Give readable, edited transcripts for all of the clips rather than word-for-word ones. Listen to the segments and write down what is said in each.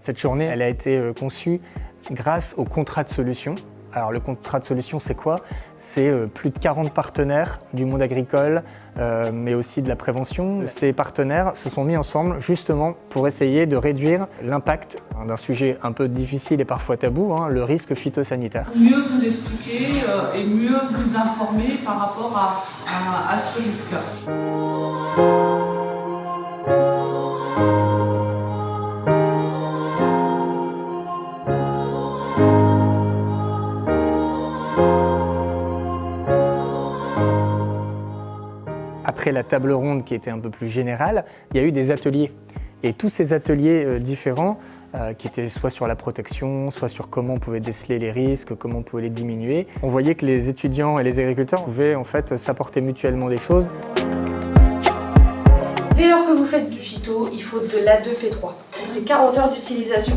Cette journée, elle a été conçue grâce au contrat de solution. Alors le contrat de solution, c'est quoi? C'est plus de 40 partenaires du monde agricole, mais aussi de la prévention. Ces partenaires se sont mis ensemble justement pour essayer de réduire l'impact d'un sujet un peu difficile et parfois tabou, le risque phytosanitaire. Mieux vous expliquer et mieux vous informer par rapport à ce risque. Après la table ronde qui était un peu plus générale, il y a eu des ateliers. Et tous ces ateliers différents, qui étaient soit sur la protection, soit sur comment on pouvait déceler les risques, comment on pouvait les diminuer, on voyait que les étudiants et les agriculteurs pouvaient en fait s'apporter mutuellement des choses. Dès lors que vous faites du phyto, il faut de l'A2P3. C'est 40 heures d'utilisation.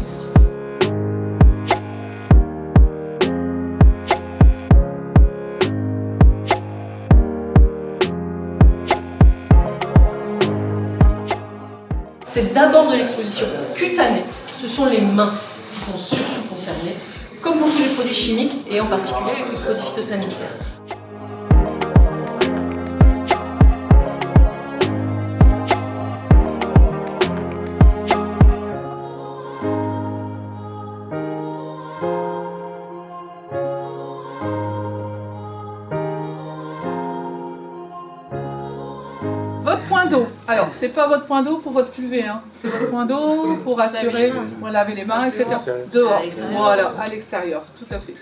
C'est d'abord de l'exposition cutanée. Ce sont les mains qui sont surtout concernées, comme pour tous les produits chimiques et en particulier avec les produits phytosanitaires. Votre point d'eau. Alors, c'est pas votre point d'eau pour votre cuvée, c'est votre point d'eau pour assurer, pour laver les mains, etc. Dehors, voilà, à l'extérieur, tout à fait.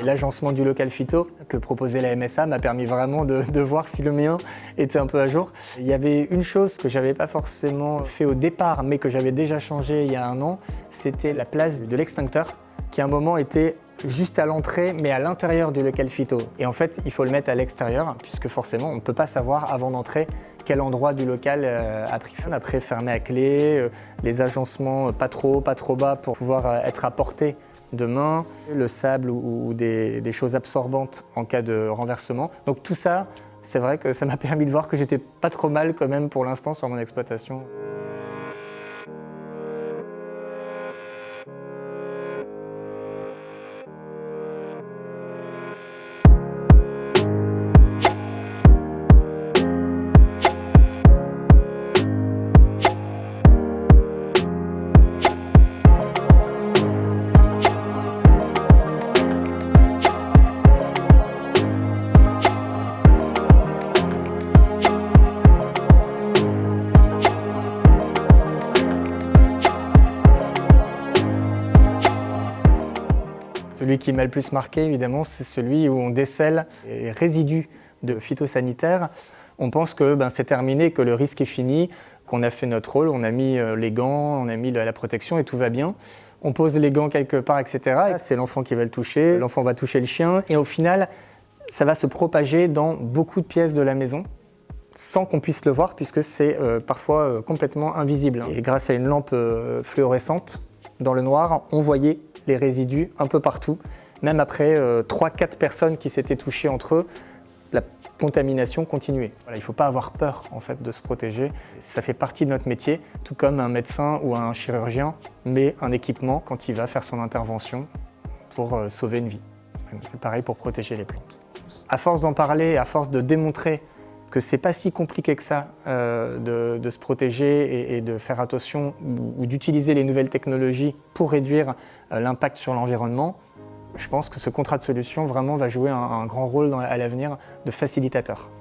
L'agencement du local phyto que proposait la MSA m'a permis vraiment de voir si le mien était un peu à jour. Il y avait une chose que je n'avais pas forcément fait au départ, mais que j'avais déjà changé il y a un an, c'était la place de l'extincteur, qui à un moment était juste à l'entrée, mais à l'intérieur du local phyto. Et en fait, il faut le mettre à l'extérieur, puisque forcément, on ne peut pas savoir avant d'entrer quel endroit du local a pris feu. Après, fermé à clé, les agencements pas trop bas pour pouvoir être à portée de main, le sable ou des choses absorbantes en cas de renversement. Donc tout ça, c'est vrai que ça m'a permis de voir que j'étais pas trop mal quand même pour l'instant sur mon exploitation. Celui qui m'a le plus marqué, évidemment, c'est celui où on décèle les résidus de phytosanitaires. On pense que c'est terminé, que le risque est fini, qu'on a fait notre rôle, on a mis les gants, on a mis la protection et tout va bien. On pose les gants quelque part, etc. C'est l'enfant qui va le toucher, l'enfant va toucher le chien. Et au final, ça va se propager dans beaucoup de pièces de la maison, sans qu'on puisse le voir, puisque c'est parfois complètement invisible. Et grâce à une lampe fluorescente, dans le noir, on voyait les résidus un peu partout. Même après 3-4 personnes qui s'étaient touchées entre eux, la contamination continuait. Voilà, il ne faut pas avoir peur en fait, de se protéger. Ça fait partie de notre métier, tout comme un médecin ou un chirurgien met un équipement quand il va faire son intervention pour sauver une vie. C'est pareil pour protéger les plantes. À force d'en parler, à force de démontrer que c'est pas si compliqué que ça de se protéger et de faire attention ou d'utiliser les nouvelles technologies pour réduire l'impact sur l'environnement, je pense que ce contrat de solution vraiment va jouer un grand rôle à l'avenir de facilitateur.